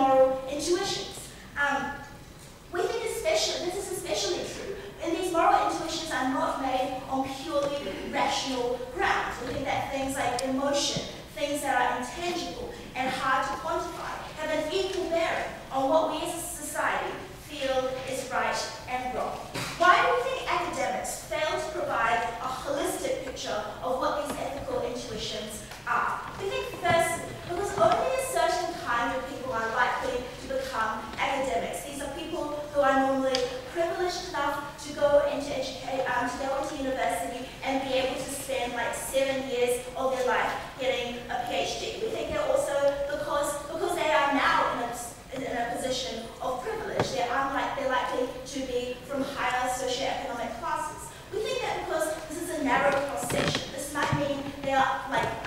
moral intuitions. We think this is especially true, and these moral intuitions are not made on purely rational grounds. We think that things like emotion, things that are intangible and hard to quantify, have an equal bearing on what we as a society feel is right and wrong. Why do we think academics fail to provide a holistic picture of what these ethical intuitions are? We think firstly, because only a certain kind of people are likely to become academics. These are people who are normally privileged enough to go into university and be able to spend like 7 years of their life getting a PhD. We think they're also, because they are now in a position of privilege, they're likely to be from higher socioeconomic classes. We think that because this is a narrow cross-section, this might mean they are unlikely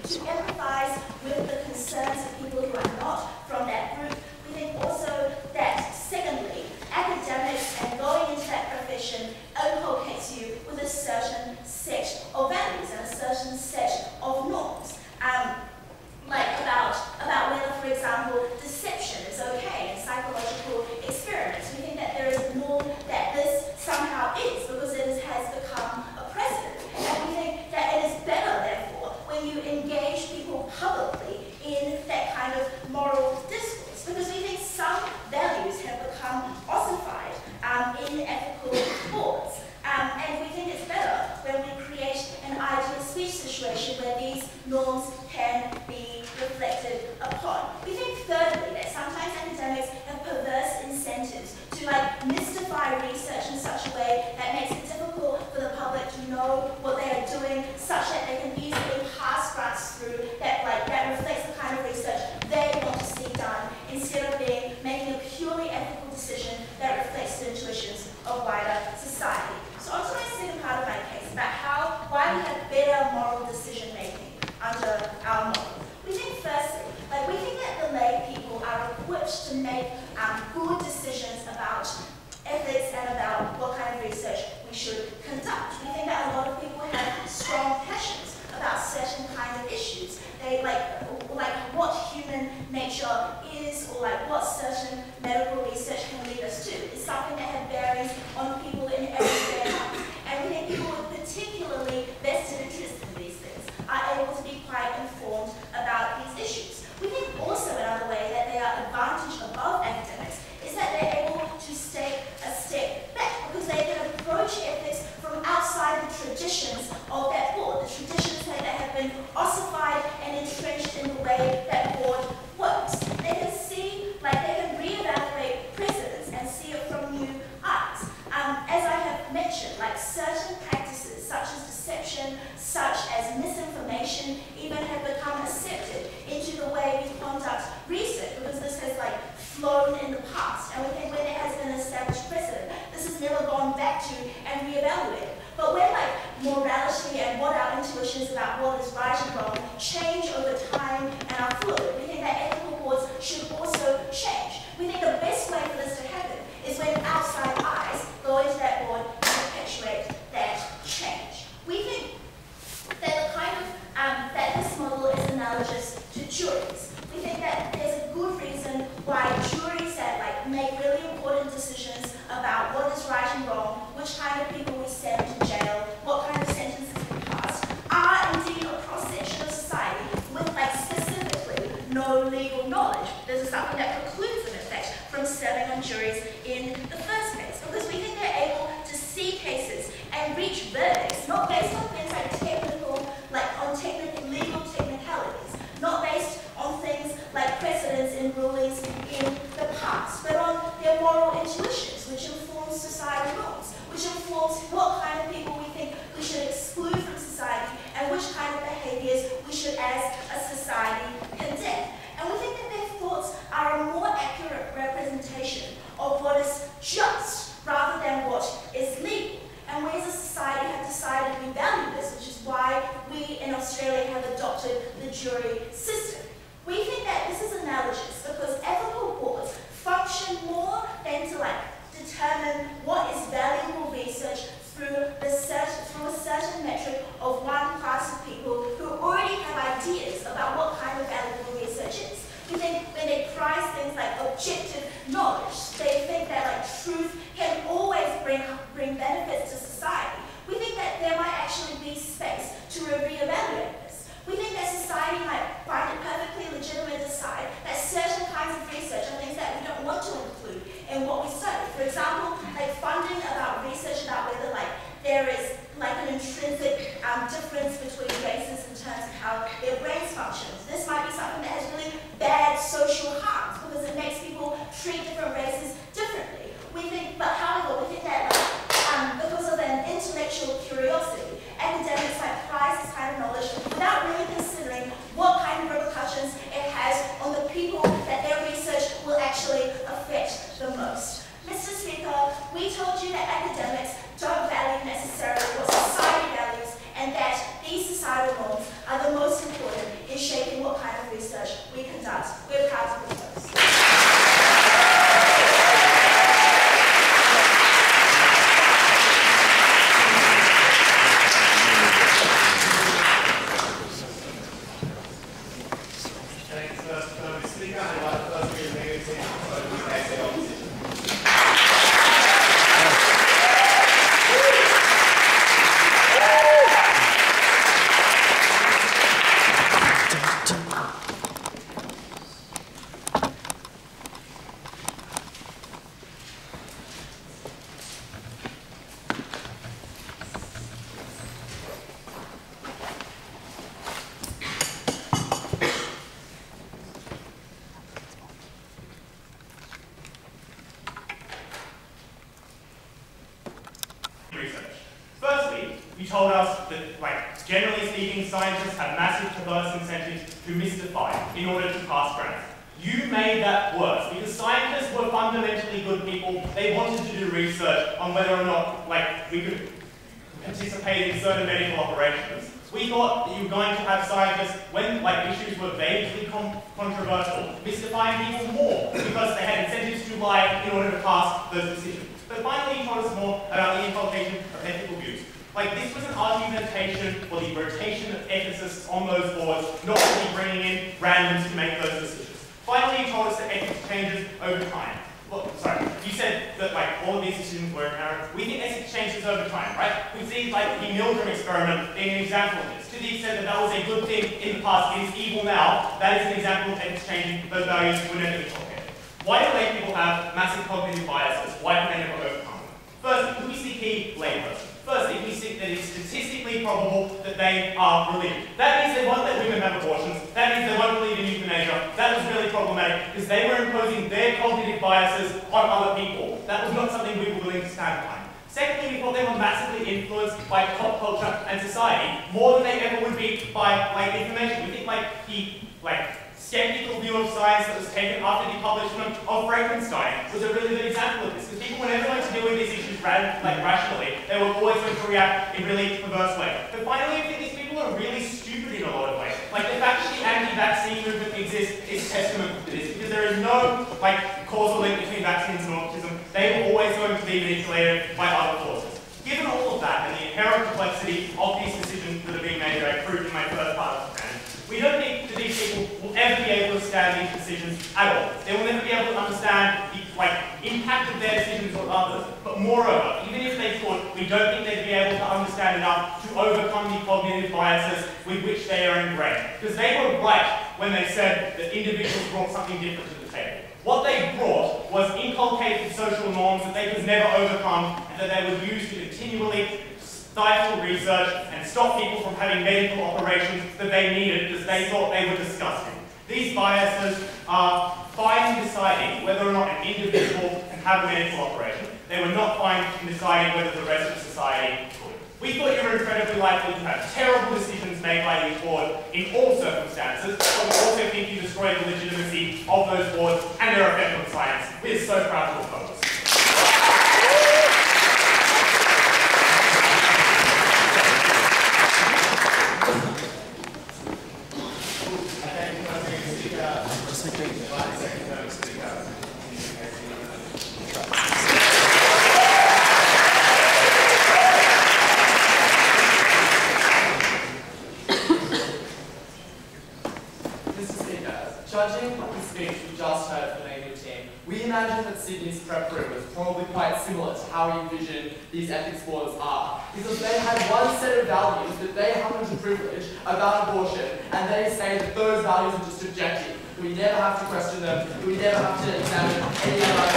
to empathize with the concerns of people who are not from that group. We think also that, secondly, academics and going into that profession inculcates you with a certain set of values and a certain set of norms. Like about whether, for example, deception is okay in psychological experiments. We think that there is a norm that this somehow is because it has become a precedent. And we think that it is better, therefore, when you engage people publicly in that kind of moral discourse. Because we think some values have become ossified in ethical boards. And we think it's better when we create an ideal speech situation where these norms can be reflected upon. We think thirdly that sometimes academics have perverse incentives to mystify research in such a way that makes it difficult for the public to know what they are doing, such that they can easily pass grants through that reflects the kind of research they want to see done, instead of making a purely ethical decision that reflects the intuitions of wider society. So on to my second part of my case about why we have better moral decision making under our model. We think firstly, we think that the lay people are equipped to make good decisions about ethics and about what kind of research we should conduct. We think that a lot of people have strong passions about certain kind of issues. They like what human nature is, or what certain medical research can lead us to. It's something that has bearings on people in everyday life. And we think people with particularly vested interest in these things are able to be quite informed about these issues. We think also another way that they are advantaged above academics is that they're able to take a step back, because they can approach ethics from outside the traditions of that board, the traditions that have been ossified and entrenched in the way that board works. They can see, they can reevaluate precedents and see it from new eyes. As I have mentioned, certain practices such as deception, such as misinformation, even have become accepted into the way we conduct research, because this has flown in the past, and we think when there has been an established precedent, this has never gone back to and reevaluated. But when morality and what our intuitions about what is right and wrong change over time and are fluid, we think that ethical boards should also change. We think the best way for this to happen is when outside eyes go into that board and perpetuate that change. We think that that this model is analogous to juries. We think that there's a good reason why juries that make really important decisions about what is right and wrong, which kind of people we send to jail, what kind of sentences we pass, are indeed a cross-section of society with specifically no legal knowledge. This is something that precludes them, in fact, from serving on juries in the first place, because we think they're able to see cases and reach verdicts not based on things legal technicalities, not based on things like precedents and rulings in the past, but on their moral intuitions, which informs societal norms, which informs what kind of people we think we should exclude from society and which kind of behaviors we should, as a society, condemn. And we think that their thoughts are a more accurate representation of what is just rather than what is legal. And we as a society have decided we value this, which is why we in Australia have adopted the jury system. We think that this is analogous because ethical boards function more than to determine what is valuable research through a certain metric of one class of people who already have ideas about what kind of think when they prize things like objective knowledge, they think that like truth can always bring benefits to society. We think that there might actually be space to reevaluate this. We think that society might find it perfectly legitimate to decide that certain kinds of research are things that we don't want to include in what we study. For example, like funding about research about whether like there is like an intrinsic difference between races in terms of how their brains function. This might be something that has really bad social harms because it makes people treat different races differently. We think, but however, we think that like, because of an intellectual curiosity, academics might prize this kind of knowledge without really considering what kind of repercussions it has on the people that their research will actually affect the most. Mr. Speaker, we told you that academics don't value necessarily what society values and that these societal norms are the most important in shaping what kind of research we conduct. We're proud to propose. told us that, like, generally speaking, scientists have massive perverse incentives to mystify in order to pass grants. You made that worse, because scientists were fundamentally good people. They wanted to do research on whether or not, like, we could participate in certain medical operations. We thought that you were going to have scientists, when, like, issues were vaguely controversial, mystifying people more, because they had incentives to lie in order to pass those decisions. But finally, you told us more about the inculcation of ethical views. Like, this was an argumentation for the rotation of ethicists on those boards, not really bringing in randoms to make those decisions. Finally, you told us that ethics changes over time. Well, sorry, you said that, like, all of these decisions were apparent. We think ethics changes over time, right? We see, like, the Milgram experiment being an example of this. To the extent that that was a good thing in the past, it is evil now, that is an example of ethics changing. Those values were never inculcated. Why do lay people have massive cognitive biases? Why can they never overcome them? Firstly, we see key layperson. Firstly, we see that it's statistically probable that they are religious. That means they won't let women have abortions. That means they won't believe in euthanasia. That was really problematic because they were imposing their cognitive biases on other people. That was not something we were willing to stand behind. Secondly, we thought they were massively influenced by pop culture and society more than they ever would be by, like, information. We think, like, the, skeptical view of science that was taken after the publication of Frankenstein was a really good example of this. Because people were never going to deal with these issues rationally. They were always going to react in really perverse ways. But finally, I think these people are really stupid in a lot of ways. Like, the fact that the anti-vaccine movement exists is testament to this. Because there is no, causal link between vaccines and autism. They were always going to be manipulated by other forces. Given all of that and the inherent complexity of these decisions that are being made that I proved in my first part of the plan, we don't think that these people will ever be able to stand these decisions at all. They will never be able to understand the impact of their decisions on others. But moreover, even if they could, we don't think they'd be able to understand enough to overcome the cognitive biases with which they are ingrained. Because they were right when they said that individuals brought something different to the table. What they brought was inculcated social norms that they could never overcome and that they would use to continually stifle research and stop people from having medical operations that they needed because they thought they were disgusting. These biases are fine in deciding whether or not an individual can have a medical operation. They were not fine in deciding whether the rest of society could. We thought you were incredibly likely to have terrible decisions made by these boards in all circumstances, but we also think you destroyed the legitimacy of those boards and their effect on science. We're so proud to oppose. Judging the speech we just heard from the English team, we imagine that Sydney's prep room was probably quite similar to how we envision these ethics boards are, because they had one set of values that they happen to privilege about abortion, and they say that those values are just objective. We never have to question them, we never have to examine any of our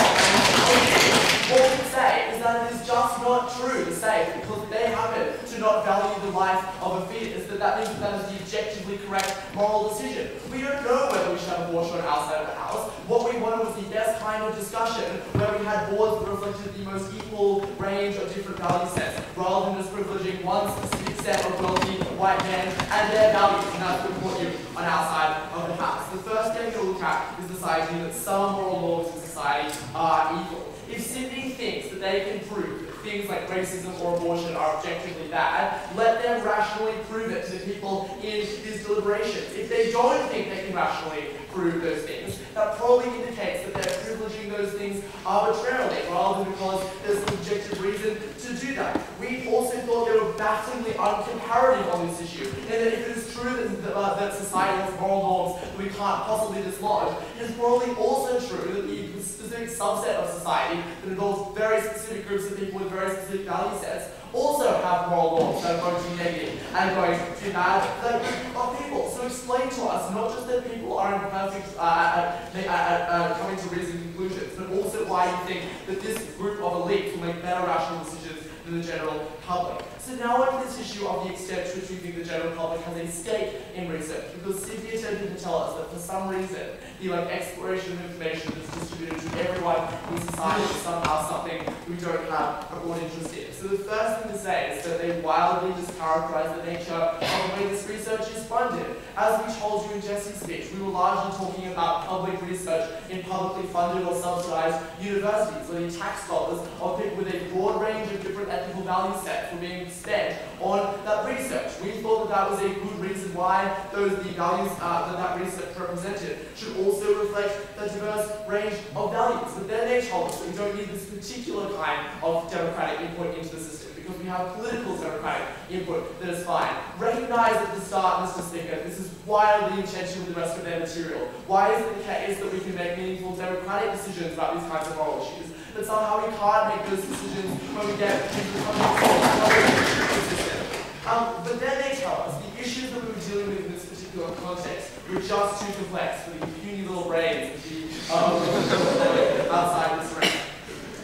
what we say is that it is just not true to say because they happen to not value the life of a fetus, that means that is the objectively correct moral decision. We don't know whether we should have abortion outside of the house. What we wanted was the best kind of discussion where we had boards that reflected the most equal range of different value sets, rather than just privileging one specific set of wealthy white men and their values, and that's what we want you on our side of the house. The first thing to look at is deciding that some moral laws in society are equal. If Sydney thinks that they can prove that things like racism or abortion are objectively bad, let them rationally prove it to the people in these deliberations. If they don't think they can rationally prove those things, that probably indicates that they're privileging those things arbitrarily, rather than because there's an objective reason to do that. We also thought they were bafflingly uncomparative on this issue, and that if it is true that society has moral norms that we can't possibly dislodge, it is probably also true that the specific subset of society that involves very specific groups of people with very specific value sets also have moral norms that are going to be negative and going to bad that group of people. So explain to us not just that people are imperfect coming to reasoned conclusions, but also why you think that this group of elites will make better rational decisions than the general public. So now on to this issue of the extent to which we think the general public has a stake in research, because Sydney attempted to tell us that for some reason, the exploration of information that's distributed to everyone in society is somehow something we don't have a broad interest in. So the first thing to say is that they wildly mischaracterize the nature of the way this research is funded. As we told you in Jesse's speech, we were largely talking about public research in publicly funded or subsidized universities, where the tax dollars of people with a broad range of different ethical value sets were being spent on that research. We thought that was a good reason why the values that research represented should also reflect the diverse range of values. But then they told us that we don't need this particular kind of democratic input into the system, because we have political democratic input that is fine. Recognize at the start, Mr. Speaker, this is wildly in tension with the rest of their material. Why is it the case that we can make meaningful democratic decisions about these kinds of moral issues, but somehow we can't make those decisions when we get into the context of the system? But then they tell us the issues that we were dealing with in this particular context were just too complex for the puny little brains of the outside this room.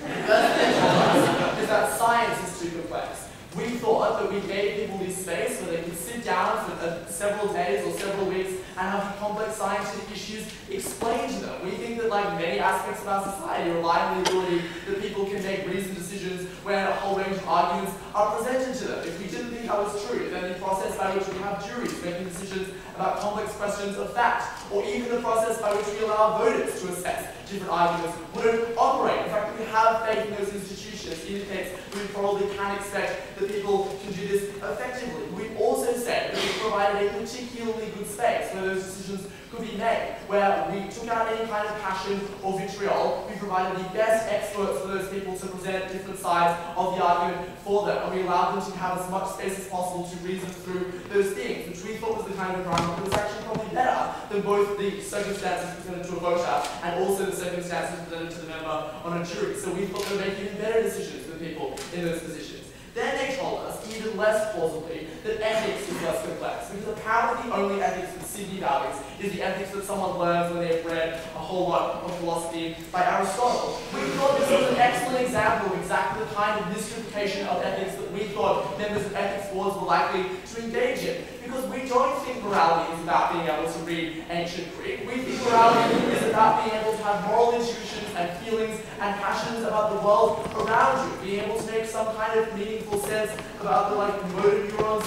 The first thing they told us is that science is too complex. We thought that we gave people this space where they could sit down for several days or several weeks and have the complex scientific issues explained to them. We think that many aspects of our society rely on the ability that people can make reasoned decisions when a whole range of arguments are presented to them. If we didn't think that was true, then the process by which we have juries making decisions about complex questions of fact, or even the process by which we allow voters to assess different arguments, wouldn't operate. In fact, we have faith in those institutions indicates that we probably can expect that people can do this effectively. We also said that we provided a particularly good space where those decisions could be made, where we took out any kind of passion or vitriol. We provided the best experts for those people to present different sides of the argument for them, and we allowed them to have as much space as possible to reason through those things, which we thought was the kind of environment that was actually probably better than both the circumstances presented to a voter and also the circumstances presented to the member on a jury. So we thought they would make even better decisions for the people in those positions. Then they told us, even less plausibly, that ethics is less complex, because apparently the only ethics that Sydney values is the ethics that someone learns when they've read a whole lot of philosophy by Aristotle. We thought this was an excellent example of exactly the kind of misinterpretation of ethics that we thought members of ethics boards were likely to engage in. Because we don't think morality is about being able to read ancient Greek. We think morality is about being able to have moral intuitions and feelings and passions about the world around you, being able to make some kind of meaningful sense about the motor neurons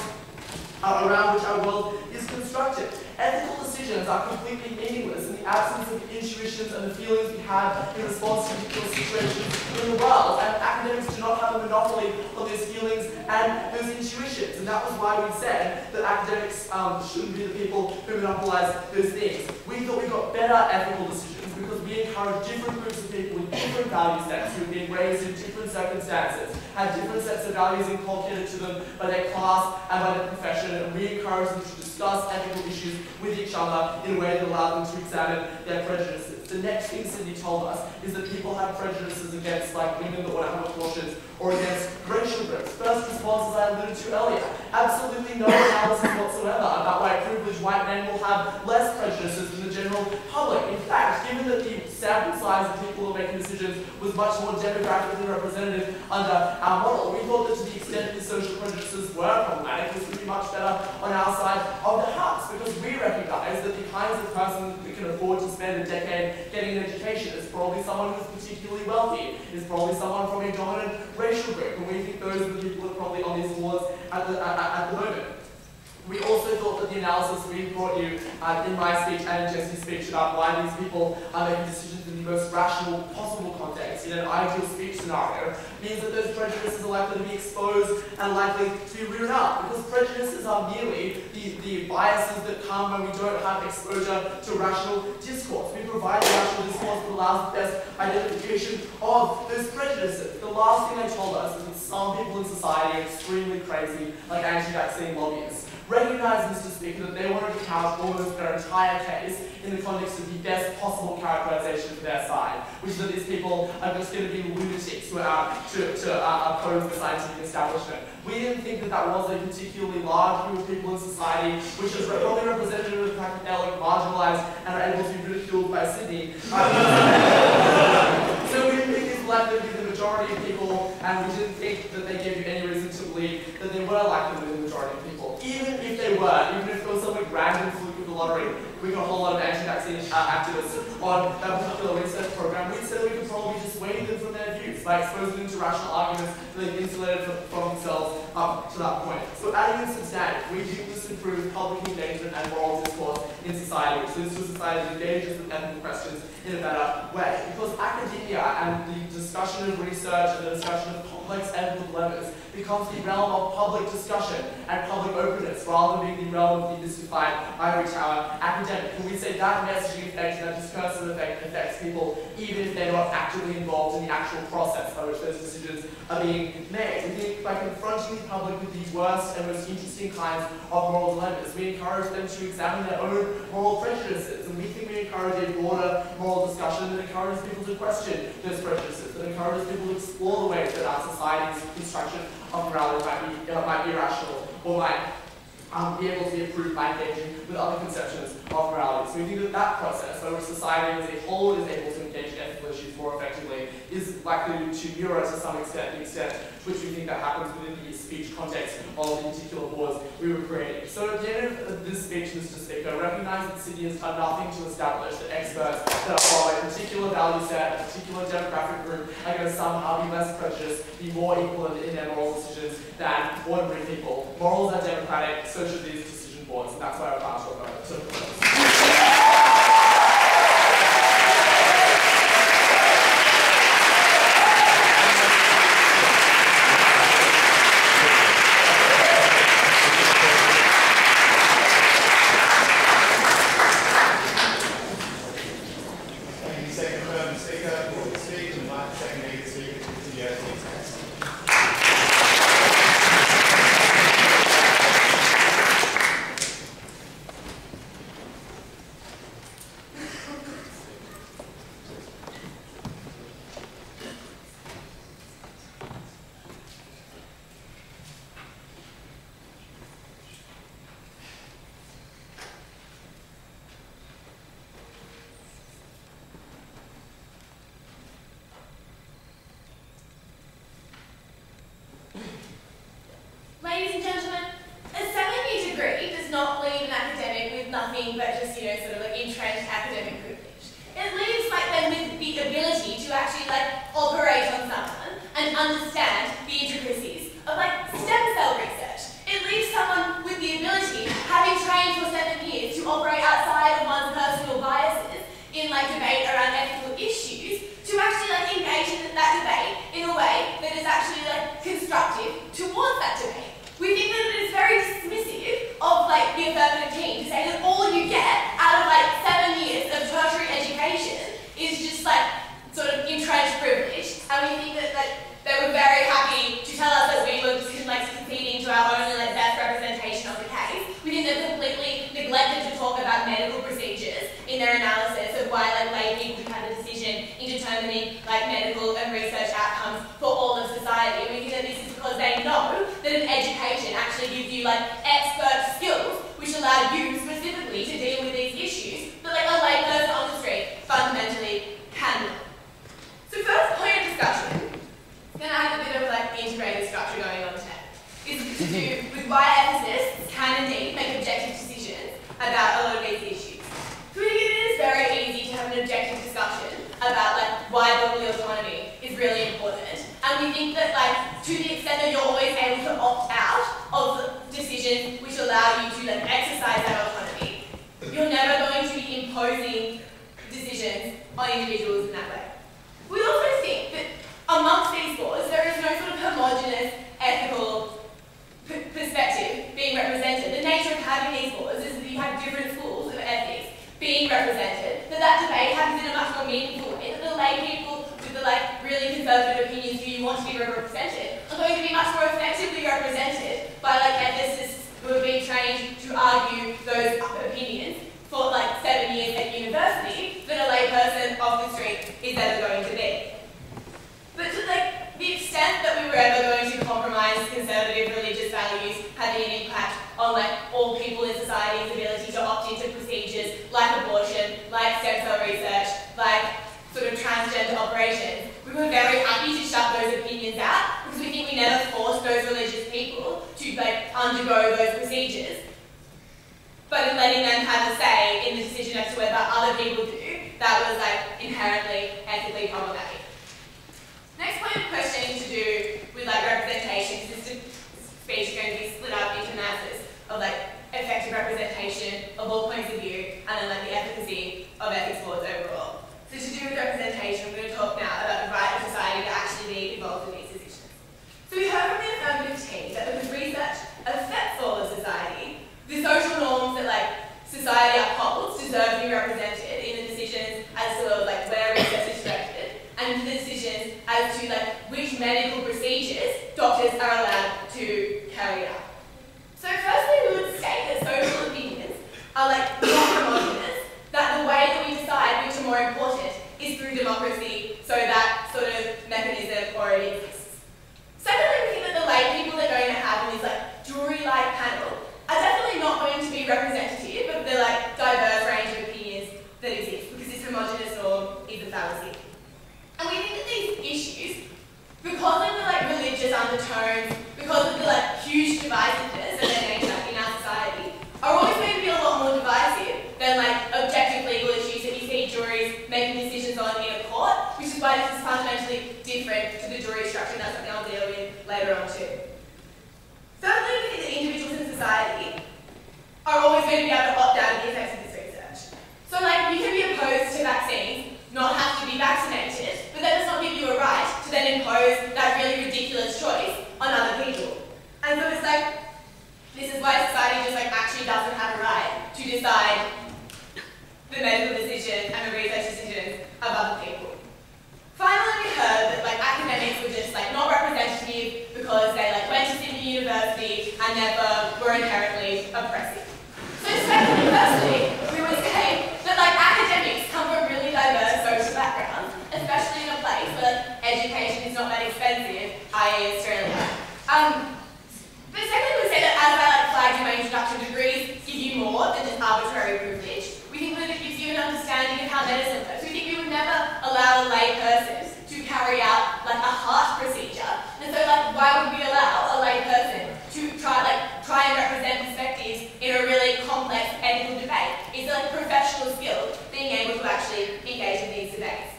around which our world is constructed. Ethical decisions are completely meaningless in the absence of the intuitions and the feelings we have in response to particular situations in the world, and academics do not have a monopoly on those feelings and those intuitions, and that was why we said that academics shouldn't be the people who monopolize those things. We thought we got better ethical decisions because we we encourage different groups of people with different value sets who have been raised in different circumstances, had different sets of values inculcated to them by their class and by their profession, and we encourage them to discuss ethical issues with each other in a way that allows them to examine their prejudices. The next thing Sydney told us is that people have prejudices against like women that want to have abortions or against racial groups. First response, as I alluded to earlier, absolutely no analysis whatsoever about why privileged white men will have less prejudices than the general public. In fact, given that the sample size of people who are making decisions was much more demographically representative under our model, we thought that to the extent that social prejudices were problematic, this would be much better on our side of the house, because we recognise that the kinds of person that can afford to spend a decade getting an education is probably someone who's particularly wealthy, is probably someone from a dominant racial group, and we think those are the people that are probably on these boards at the moment. We also thought that the analysis we brought you in my speech and in Jesse's speech about why these people are making decisions in the most rational possible context, in an ideal speech scenario, means that those prejudices are likely to be exposed and likely to be rooted out, because prejudices are merely the biases that come when we don't have exposure to rational discourse. We provide rational discourse that allows the best identification of those prejudices. The last thing they told us is that some people in society are extremely crazy, like anti-vaccine lobbyists. Recognize, Mr. Speaker, that they want to couch almost their entire case in the context of the best possible characterization for their side, which is that these people are just going to be lunatics who are out to oppose the scientific establishment. We didn't think that that was a particularly large group of people in society, which is probably representative of the fact that they're like marginalized and are able to be ridiculed by Sydney. So we didn't think these were likely to be the majority of people, and we didn't think that they gave you any reason to believe that they were likely to be the majority of people. Even if they were, even if there was some like random fluke of the lottery, we got a whole lot of anti-vaccine activists on that particular research program, we said we could probably dissuade them from their views by exposing them to rational arguments that they've insulated from themselves up to that point. So adding in substantive, we think this improves public engagement and moral discourse in society, which leads to a society that engages with ethical questions in a better way. Because academia and the discussion of research and the discussion of complex ethical dilemmas becomes the realm of public discussion and public openness rather than being the realm of the mystified ivory tower academic. And we say that messaging effect and that discursive effect affects people even if they're not actively involved in the actual process by which those decisions are being made. We think by confronting the public with the worst and most interesting kinds of moral dilemmas, we encourage them to examine their own moral prejudices, and we think we encourage a broader moral discussion that encourages people to question those prejudices, that encourages people to explore the ways that our society's construction of morality might be rational or might be able to be improved by engaging with other conceptions of morality. So we think that that process, by which society as a whole is able to engage in ethical issues more effectively, is likely to mirror to some extent the extent to which we think that happens within the speech context of the particular boards we were creating. So at the end of this speech, Mr. Speaker, recognize that Sydney has done nothing to establish that experts that follow a particular value set, a particular demographic group, are going to somehow be less prejudiced, be more equal in their moral decisions than ordinary people. Morals are democratic, so should these decision boards, and that's why I pass over to Ladies and gentlemen, a second-year degree does not leave an academic with nothing but just, sort of like entrenched academic privilege. It leaves them with the ability to actually operate on someone and understand the intricacies of stem cell research. It leaves someone with the ability, having trained for 7 years, to operate outside of one's personal biases in debate around ethical issues, to actually engage in that debate in a way that is actually constructive towards that debate. We think that it is very dismissive of the affirmative team to say that all you get out of 7 years of tertiary education is just determining like medical and research outcomes for all of society. And we think that this is because they know that an education actually gives you like expert skills which allow you specifically to deal with these issues that like a lay person on the street fundamentally cannot. So first point of discussion, then I have a bit of like integrated structure going on today, is to do with why ethicists can indeed make objective decisions about a lot of these issues. So we think it is very easy to have an objective discussion about like why bodily autonomy is really important. And we think that like to the extent that you're always able to opt out of decisions which allow you to like exercise that autonomy, you're never going to be imposing decisions on individuals in that way. We also think that amongst these boards there is no sort of homogenous ethical perspective being represented. The nature of having these boards is that you have different schools of ethics being represented, that debate happens in a much more meaningful way, that the lay people with the like really conservative opinions who you want to be represented are going to be much more effectively represented by like ethicists who have been trained to argue those opinions for like 7 years at university than a lay person off the street is ever going to be. But to like the extent that we were ever going to compromise conservative religious values having an impact on like all people in society's ability to opt into procedures like abortion, like stem cell research, like sort of transgender operations, we were very happy to shut those opinions out because we think we never forced those religious people to like undergo those procedures. But in letting them have a say in the decision as to whether other people do, that was like inherently ethically problematic. Next point of questioning to do with like representation, because this speech is going to be split up into masses of like effective representation of all points of view and then like the efficacy of ethics boards overall. So to do with representation, we're going to talk now about the right of society to actually be involved in these decisions. So we heard from the affirmative team that because research affects all of society, the social norms that like society upholds deserve to be represented in the decisions as to like where research is directed and the decisions as to like which medical procedures doctors are allowed to carry out. So firstly, we would state that social opinions are like not homogenous, that the way that we decide which are more important is through democracy, so that sort of mechanism already exists. Secondly, we think that the lay people they're going to have in this like jury-like panel are definitely not going to be representative of the like diverse range of opinions that exist, because this homogenous norm is a fallacy. And we think that these issues, because of the like religious undertones, because of the like huge divisiveness of their nature in our society, are always going to be a lot more divisive than like objective legal issues that you see juries making decisions on in a court, which is why this is fundamentally different to the jury structure, and that's something I'll deal with later on too. Thirdly, we think that individuals in society are always going to be able to opt out of the effects of this research. So like you can be opposed to vaccines, not have to be vaccinated, but that does not give you a right to then impose that really ridiculous choice on other people. And so it's like, this is why society just like actually doesn't have a right to decide the medical decisions and the research decisions of other people. Finally, we heard that like academics were just like not representative because they like went to Sydney University and never were inherently oppressive. So firstly, we would say that like academics come from really diverse social backgrounds, especially in a place where like, education is not that expensive, i.e. Australia. But secondly, we say that as I like flagged in my introduction, degrees give you more than just arbitrary privilege. We think that it gives you an understanding of how medicine works. We think we would never allow a lay person to carry out like a heart procedure. And so like why would we allow a lay person to try and represent perspectives in a really complex ethical debate? It's like professional skill being able to actually engage in these debates.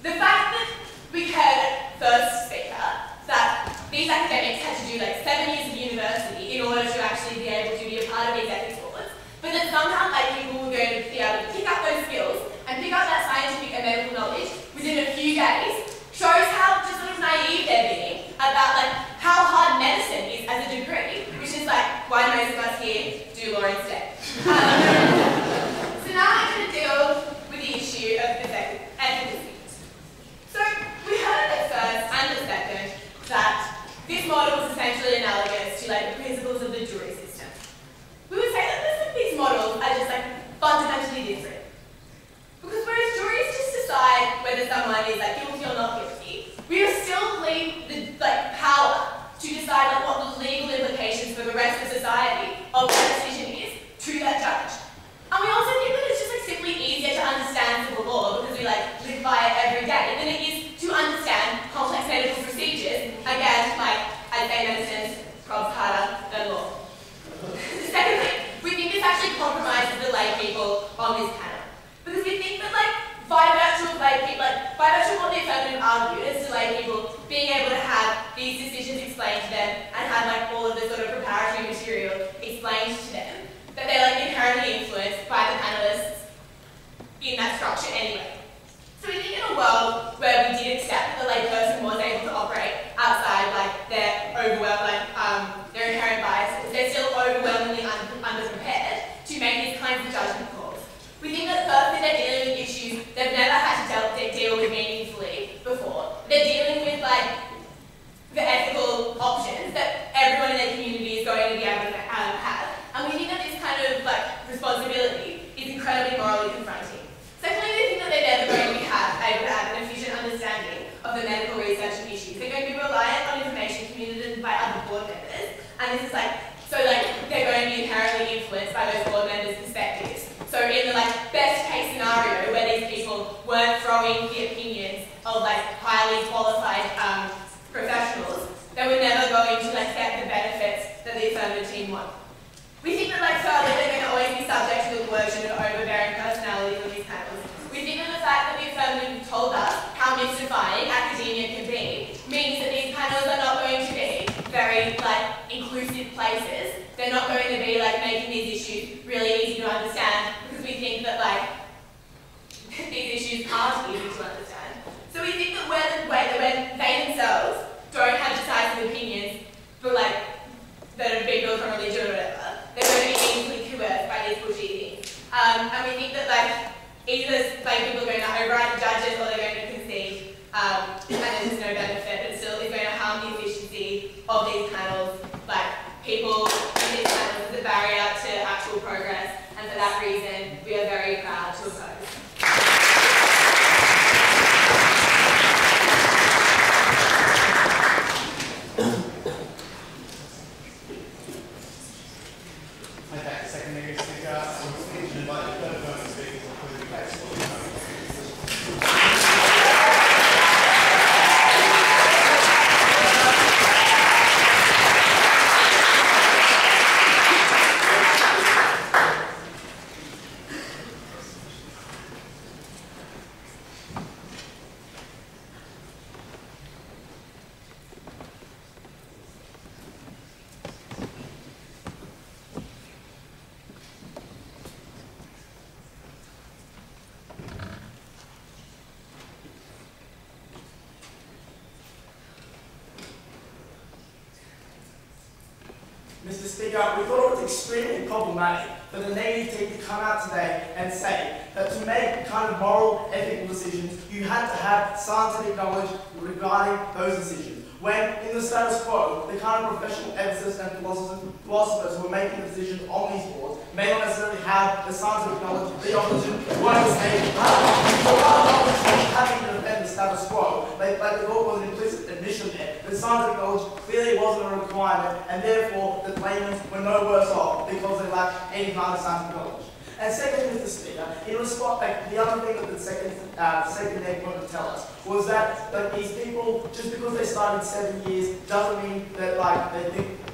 The fact that we heard first speaker that these academics had to do like 7 years of university in order to actually be able to be a part of these ethics boards, but that somehow like people were going to be able to pick up those skills and pick up that scientific and medical knowledge within a few days shows how just sort of naive they're being about like how hard medicine is as a degree, which is like why most of us here do law instead. So now I'm going to deal with the issue of efficacy. So we heard at first and the second that this model was essentially analogous to like the principles of the jury system. We would say that these models are just like fundamentally different. Because whereas juries just decide whether someone is like by it every day than it is to understand complex medical procedures. Again, like, I'd say medicine's probs harder than law. Secondly, we think this actually compromises the lay people on this panel. Because we think that, like, by virtue of what the affirmative argued as to lay people being able to have these decisions explained to them and have, like, all of the sort of preparatory material explained to them, that they're, like, inherently influenced by the panelists in that structure anyway. So we think in a world where we did accept that the lay person was able to operate outside, like, their their inherent biases, they're still overwhelmingly underprepared to make these kinds of judgment calls. We think that firstly they're dealing with issues they've never had to deal with meaningfully before. They're dealing with, like, the ethical options that everyone in their community is going to be able to have. And we think that this kind of, like, responsibility is incredibly morally confronting. Secondly, we think that they're never going to be able to have an efficient understanding of the medical research and issues. They're going to be reliant on information communicated by other board members, and this is like, so like, they're going to be inherently influenced by those board members' perspectives. So in the, like, best case scenario where these people weren't throwing the opinions of, like, highly qualified professionals, they were never going to, like, get the benefits that the affirmative team want. We think that, like, thirdly, they're going to always be subject to the coercion and overbearing personalities of these panels. We think that the fact that the affirmative told us how mystifying academia can be means that these panels are not going to be very, like, inclusive places. They're not going to be, like, making these issues really easy to understand, because we think that, like, these issues aren't easy to understand. So we think that when they themselves don't have decisive opinions, but, like, that are big built on religion or whatever, they're going to be easily coerced by these pushy things. And we think that, like, either, like, people are going to override the judges or they're going to concede, and there's no benefit, but still it's going to harm the efficiency of these panels. Like, people in these panels is a barrier to actual progress, and for that reason, we are very proud to oppose. Mr. Speaker, we thought it was extremely problematic for the Navy team to come out today and say that to make kind of moral, ethical decisions, you had to have scientific knowledge regarding those decisions. When in the status quo, the kind of professional ethicists and philosophers who are making decisions on these boards may not necessarily have the scientific knowledge the opposition won't say having to defend the status quo. Like the law was an implicit admission there. The scientific knowledge clearly wasn't a requirement, and therefore the claimants were no worse off because they lacked any kind of scientific knowledge. And secondly, Mr. Speaker, in response, the other thing that the second egg wanted to tell us was that these people, just because they started 7 years, doesn't mean that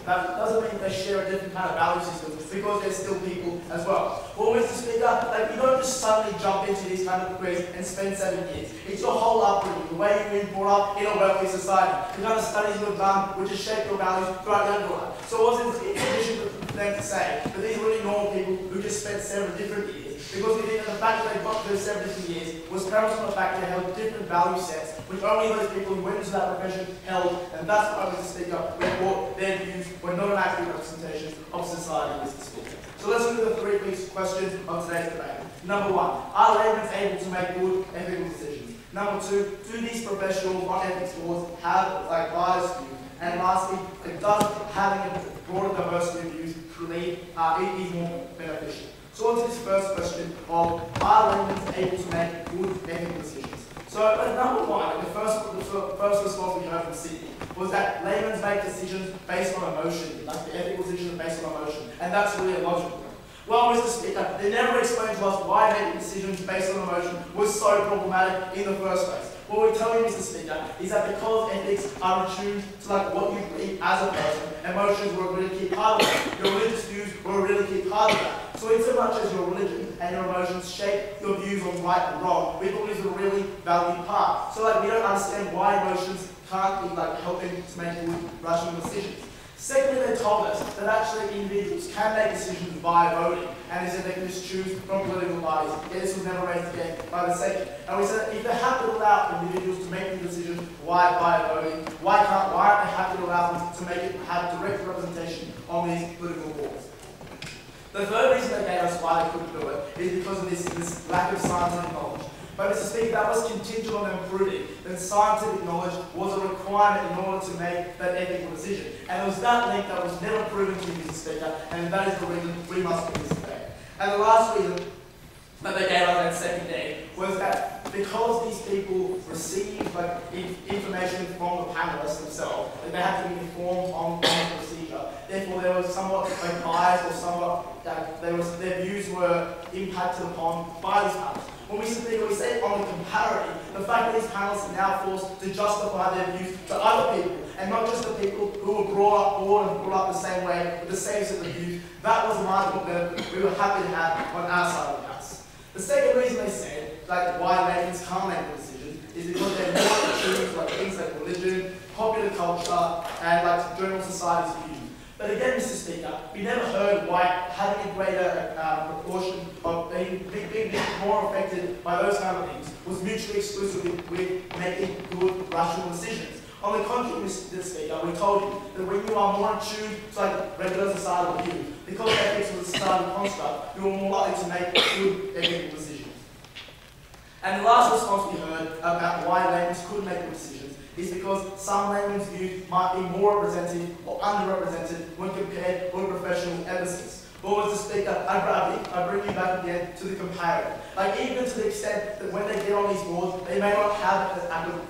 doesn't mean they share a different kind of value system, because they're still people as well. Well, Mr. Speaker, you don't just suddenly jump into these kind of degrees and spend 7 years. It's your whole upbringing, the way you've been brought up in a wealthy society, the kind of studies you've done which has shaped your values throughout your underlife. So it wasn't in addition for them to say that these are really normal people who just spent 7 different years, because we think that the fact that they got those 7 different years was premised on the fact that they held different value sets, which only those people who went into that profession held, and that's why, Mr. Speaker, we thought their views were not an accurate representation of society, Mr. Speaker. So let's look at the 3 big questions of today's debate. Number 1, are laymen able to make good ethical decisions? Number 2, do these professionals on ethics boards have biased views? And lastly, does having a broader diversity of views lead is more beneficial? So on to this first question of, are laymen able to make good ethical decisions? So number 1, the first response we heard from Sydney was that laymen make decisions based on emotion, like the ethical decisions based on emotion, and that's really illogical. Well, Mr. Speaker, they never explained to us why making decisions based on emotion was so problematic in the first place. What we tell you, Mr. Speaker, is that because ethics are attuned to what you believe as a person, emotions were a really key part of that. Your religious views were a really key part of that. So in so much as your religion and your emotions shape your views on right and wrong, we thought it was a really valued part. So we don't understand why emotions can't be helping to make good, rational decisions. Secondly, they told us that actually individuals can make decisions via voting, and they said they can just choose from political parties. Yet this was never raised again by the second. And we said if they have to allow individuals to make the decisions via voting, why aren't they happy to allow them to have direct representation on these political boards? The third reason they gave us why they couldn't do it is because of this lack of scientific knowledge. But Mr. Speaker, that was contingent on them proving that scientific knowledge was a requirement in order to make that ethical decision. And it was that link that was never proven to you, Mr. Speaker, and that is the reason we must win this debate. And the last reason that they gave us that second day was that because these people received information from the panelists themselves, that they had to be informed on the procedure. Therefore, there was somewhat bias or somewhat their views were impacted upon by these panelists. When we say on the comparative, the fact that these panelists are now forced to justify their views to other people, and not just the people who were born and brought up the same way, with the same set of views, that was a marginal benefit we were happy to have on our side of the house. The second reason they said why Ravens can't make the decision is because they're more attuned to things like religion, popular culture, and general society's views. But again, Mr. Speaker, we never heard why having a greater proportion of being more affected by those kind of things was mutually exclusive with making good, rational decisions. On the contrary, Mr. Speaker, we told you that when you are more attuned to regular societal views, because ethics was a societal construct, you are more likely to make good ethical decisions. And the last response we heard about why laymen couldn't make good decisions is because some laymen's views might be more represented or underrepresented when compared with professional emphasis. But Mr. Speaker, I bring you back again to the comparative. Even to the extent that when they get on these boards, they may not have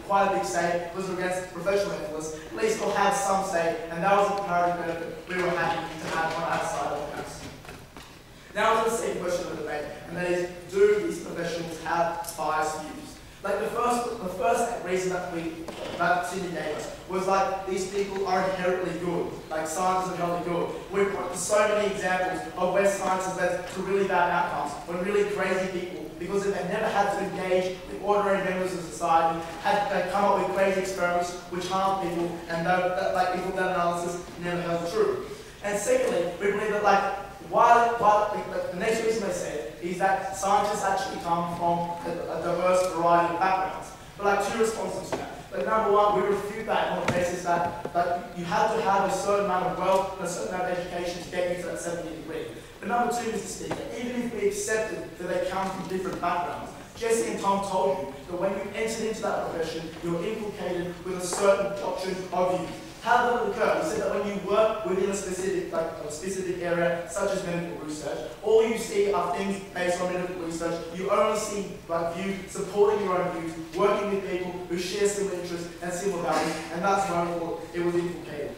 quite a big say because against professional emphasis, at least they'll have some say, and that was a comparative benefit we were happy to have on our side of the house. Now to the second question of the debate, and that is, do these professionals have biased views? The first reason that Cindy gave us was these people are inherently good, scientists are inherently good. We've put so many examples of where science has led to really bad outcomes, when really crazy people, because if they never had to engage with ordinary members of society, had come up with crazy experiments which harm people, and that analysis never held true. And secondly, we believe that the next reason they said is that scientists actually come from a diverse variety of backgrounds. But two responses to that. Number one, we refute that on the basis that you have to have a certain amount of wealth and a certain amount of education to get into that 7-year degree. But number two, Mr. Speaker, even if we accepted that they come from different backgrounds, Jesse and Tom told you that when you entered into that profession, you were inculcated with a certain doctrine of views. How did it occur? We said that when you work within a specific area, such as medical research, all you see are things based on medical research. You only see views supporting your own views, working with people who share similar interests and similar values, and that's why we thought it was inculcated.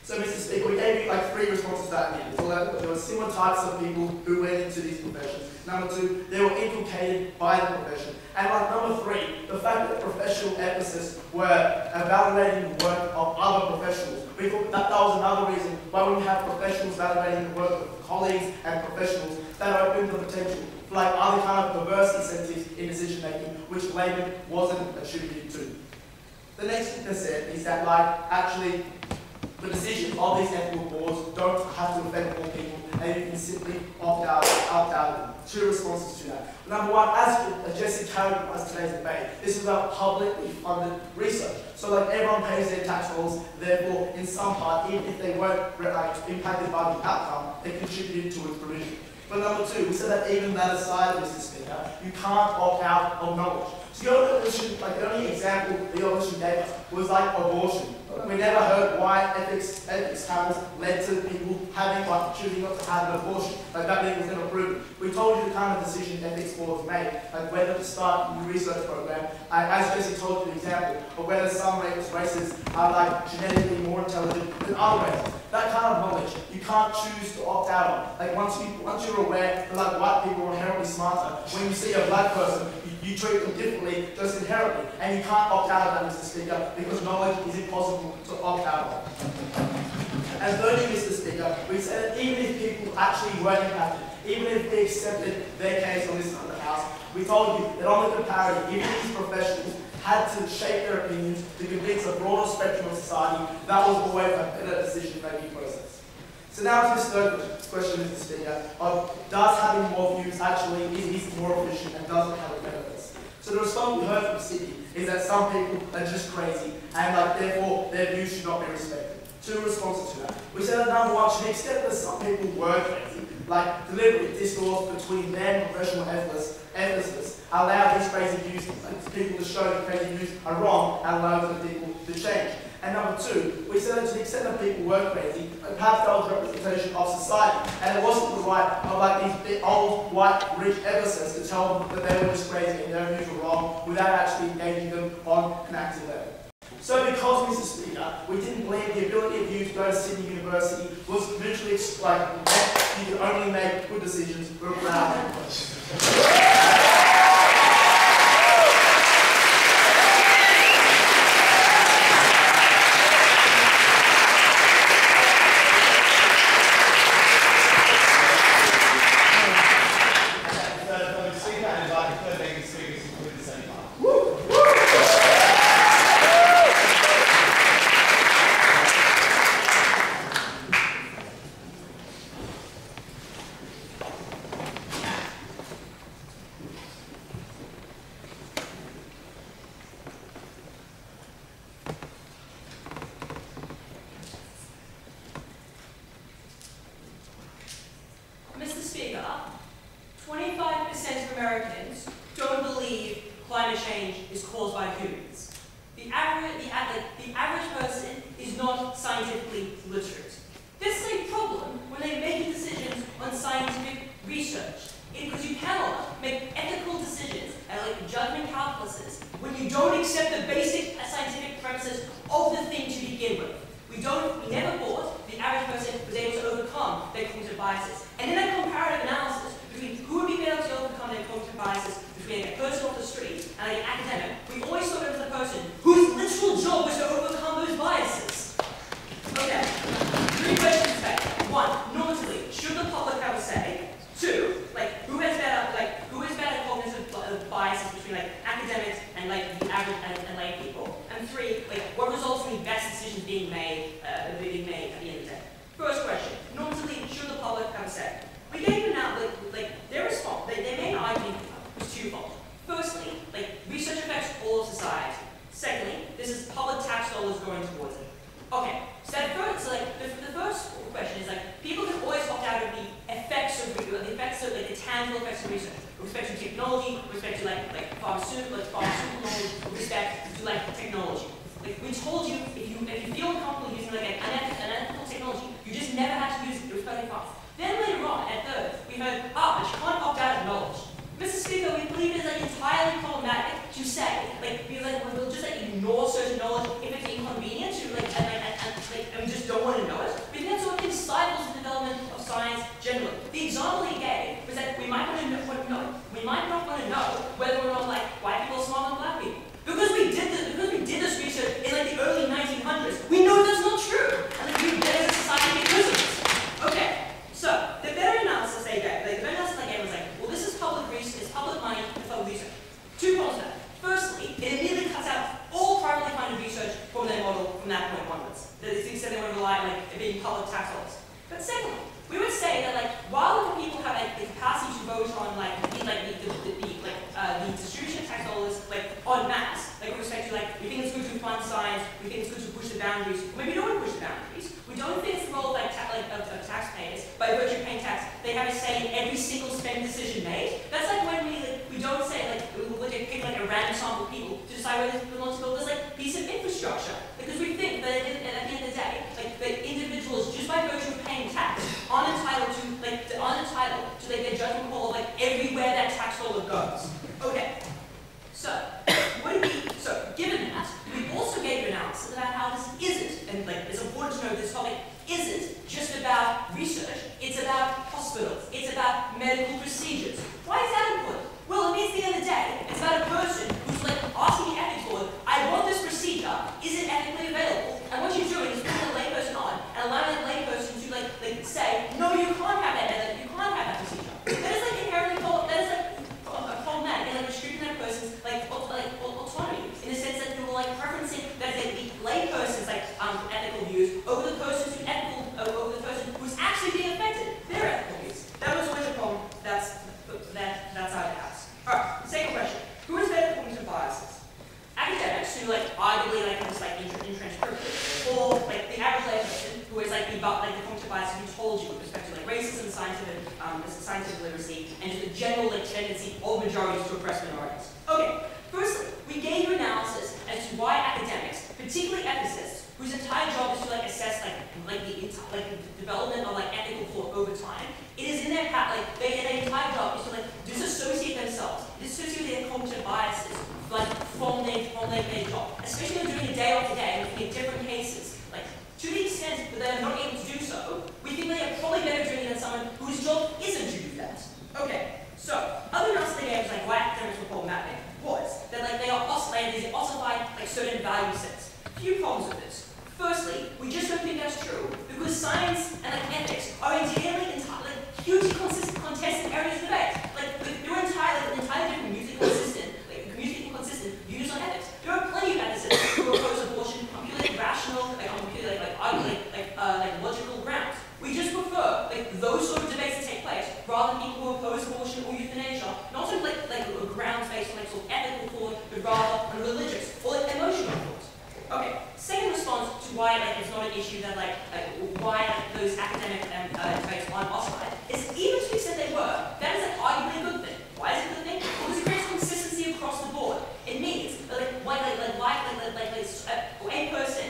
So, Mr. Speaker, we gave you 3 responses to that in the end. So there were similar types of people who went into these professions. Number 2, they were inculcated by the profession. And number 3, the fact that professional emphasis were validating the work of other professionals. We thought that was another reason why when you have professionals validating the work of colleagues and professionals, that opened the potential for other kind of diverse incentives in decision making, which laymen wasn't attributed to. The next thing they said is that actually the decisions of these ethical boards don't have to affect all people, and you can simply opt out of them. 2 responses to that. Number 1, as Jesse characterized today's debate, this is about publicly funded research. So everyone pays their tax dollars, therefore in some part, even if they weren't impacted by the outcome, they contributed to its provision. But number 2, we said that even that aside, Mr. Speaker, you can't opt out of knowledge. So the only example the opposition gave us was abortion. We never heard why ethics panels led to people choosing not to have an abortion. That being was never proven. We told you the kind of decision ethics boards made, whether to start a new research program, as Jesse told you an example of whether some races are like genetically more intelligent than other races. That kind of knowledge you can't choose to opt out of. Like once you're aware that like white people are inherently smarter, when you see a black person, you treat them differently just inherently, and you can't opt out of that, Mr. Speaker, because knowledge is impossible to opt out of. And thirdly, Mr. Speaker, we said that even if people actually weren't impacted, even if they accepted their case on this side of the House, we told you that on the comparative, even these professionals had to shape their opinions to convince a broader spectrum of society that was always a better decision-making process. So now to this third question, Mr. Speaker, of does having more views actually is more efficient and does it have benefits? So the response we heard from Sydney is that some people are just crazy and like therefore their views should not be respected. Two responses to that. We said that number one, to the extent that some people were crazy, like deliberate discourse between them and professional ethicists, allow these crazy views, like people to show that crazy views are wrong and allow other people to change. And number two, we said that to the extent that people were crazy, perhaps that was a representation of society, and it wasn't the right of like these big, old, white, rich ethicists to tell them that they were just crazy and their views were wrong without actually engaging them on an active level. So because, Mr. Speaker, we didn't believe the ability of you to go to Sydney University was mutually like you could only make good decisions, we're proud. Mr. Speaker, 25% of Americans don't believe climate change is caused by humans. The average person is not scientifically literate. This is a problem when they make decisions on scientific research. Because you cannot make ethical decisions and like judgment calculuses when you don't accept the basic scientific premises of the thing to begin with. We never thought the average person was able to overcome their cognitive biases. And in that comparative analysis between who would be able to overcome their cognitive biases between a person off the street and an academic, we always thought it was the person whose literal job was to overcome those biases. Okay, 3 questions back. 1, normatively, should the public have a say? 2, who has better cognitive biases between academics and the average and lay people? And 3, what results in the best decisions being made at the end of the day? First question, normatively, should the public have a say? We gave them out their response. Their main argument was twofold. Firstly, research affects all of society. Secondly, this is public tax dollars going towards it. Okay, so the first question is people can always opt out of the effects of the tangible effects of research, with respect to technology, with respect to pharmaceutical knowledge, with respect to technology. We told you if you feel uncomfortable using an unethical technology, you just never have to use it. It was perfectly fine. Then later on, at third, we heard, but you can't opt out of knowledge. Mr. Speaker, we believe it is entirely problematic to say, we'll just ignore certain knowledge if it's inconvenient to and we just don't want to know it. Because that's what stifles the development of science generally. The example he gave was that we might not want to know whether or not white people are smarter than black people. Because we did this research in the early 1900s, we know that's not true. And we've been as a society because of this. Okay, so the better analysis they gave, was well, this is public research, it's public money for public research. 2 problems with that. Firstly, it immediately cuts out all privately funded research from their model from that point onwards. They said they want to rely on it being public tax dollars. But secondly, we would say that while people have the capacity to vote on the distribution of tax dollars en masse, with respect to we think it's good to fund science, we think it's good to push the boundaries, or maybe we don't want to push the boundaries. We don't think it's the role of taxpayers by virtue of paying tax. They have a say in every single spend decision made. That's when we don't say we'll pick a random sample of people to decide whether they want to build this piece of infrastructure. Because we think that at the end of the day, the individuals, just by virtue of paying tax, aren't entitled to their judgment call everywhere that tax dollar goes. Okay. So, would it be their entire job is to disassociate themselves, disassociate their cognitive biases, from their job. Especially when doing it day after day, looking at different cases. To the extent that they are not able to do so, we think they are probably better doing it than someone whose job isn't to do that. Okay, so other nuance of the game is why academics were problematic was that they ossify certain value sets. A few problems with this. Firstly, we just don't think that's true because science and ethics are entirely hugely contested areas of debate. There are entirely different musically consistent views on ethics. There are plenty of ethicists who oppose abortion on purely rational, logical grounds. We just prefer those sort of debates to take place rather than people who oppose abortion or euthanasia, not on grounds based on sort of ethical thought, but rather on religious or emotional thought. Okay, second response to why it's not an issue that why those academic debates aren't ossified is even to the extent they were, that is arguably a good thing. Why is it a good thing? Because it creates consistency across the board. It means that a person,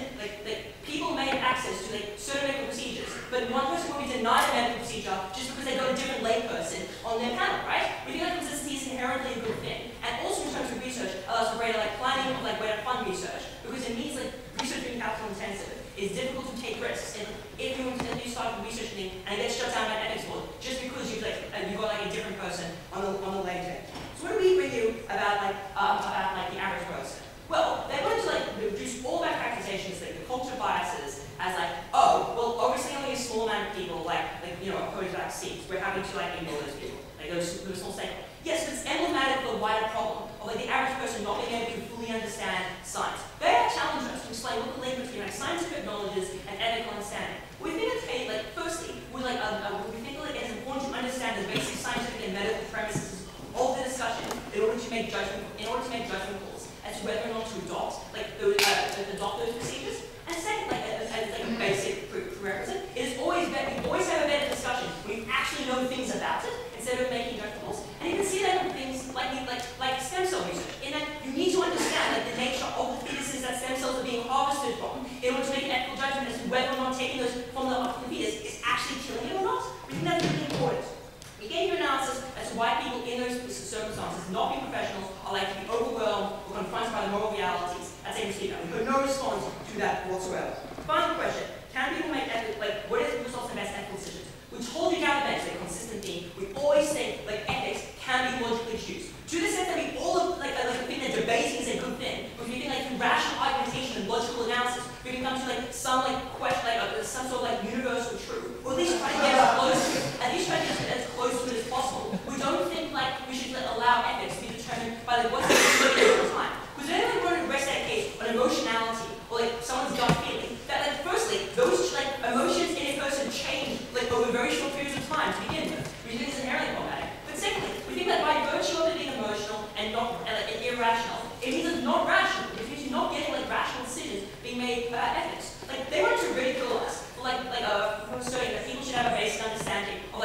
people may have access to certain medical procedures, but one person will be denied a medical procedure just because they got a different layperson on their panel, right? We think that consistency is inherently a good thing. And also in terms of research, allows for greater planning, way to fund research, because it means research being capital intensive. It's difficult to take risks. And if you start researching and it gets shut down by an ethics board, just because you've got a different person on the lay team. So what do we bring you about the average person? Well, they wanted to reduce all that characterizations, the culture biases, as obviously only a small amount of people oppose vaccines. We're happy to ignore those people, those small stakeholders. Yes, but it's emblematic of the wider problem of the average person not being able to fully understand science. They have challenged us to explain what the link between scientific knowledge is and ethical understanding. We think it's firstly, we think it is important to understand the basic scientific and medical premises of the discussion in order to make judgment calls as to whether or not to adopt those procedures. And second, as a basic prerequisite, we always have a better discussion when you actually know things about it instead of making judgment calls. And you can see that in things like stem cell research, in that you need to understand the nature of the fetuses that stem cells are being harvested from in order to make an ethical judgment as to whether or not taking those from the fetus is actually killing it or not. We think that's really important. We gave you analysis as to why people in those circumstances, not being professionals, are likely to be overwhelmed or confronted by the moral realities as they receive that. We heard no response to that whatsoever. Final question: can people make what is the results of the best ethical decisions? We told you down the bench, a consistent theme. We always say ethics can be logically choose. To the extent that we all think that debating is a good thing, but we think through rational argumentation and logical analysis, we can come to some question, some sort of universal truth, or at least try to get as close to it as possible. We don't think we should allow ethics to be determined by what's the over time. Because if anyone wanted to rest that case on emotionality or someone's gut feeling, that firstly those emotions in a person change over very short periods of time to begin with. We think it's inherently problematic. But secondly, we think that by virtue of it being emotional and not irrational, it means it's not rational. It means you're not getting rational decisions being made about ethics. They want to ridicule us for asserting that people should have a basic understanding of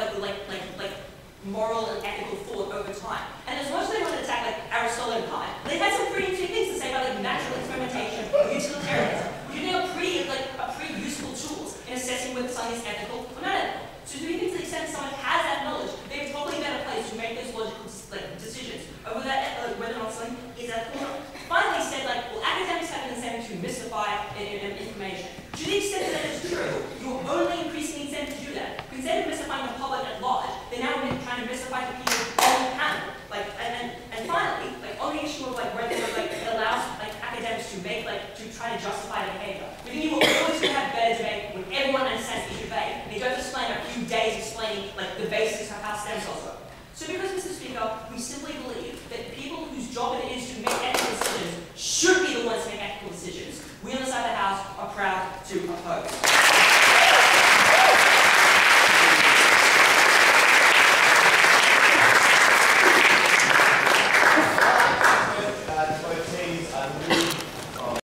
moral and ethical thought over time. And as much as they want to attack Aristotle and Kant, they had some pretty interesting things to say about natural experimentation or utilitarianism, which I think are pretty useful tools in assessing whether something is ethical or not ethical. So do we think to the extent someone has that knowledge, they're probably a better place to make those logical decisions over whether or not something is ethical or not. Finally, said academics have an incentive to mystify information. To the extent that is true, you're only increasing the incentive to do that. Instead of mystifying the public at large, they're now trying to mystify the people on the panel. And finally, on the issue of whether it allows academics to try to justify the behavior. We think you will always have better debate when everyone understands the issue of debate. And you don't have to spend a few days explaining the basics of how stem cells work. So because, Mr. Speaker, we simply believe that people whose job it is to make ethical decisions should be the ones to make ethical decisions. We on the side of the House are proud to oppose.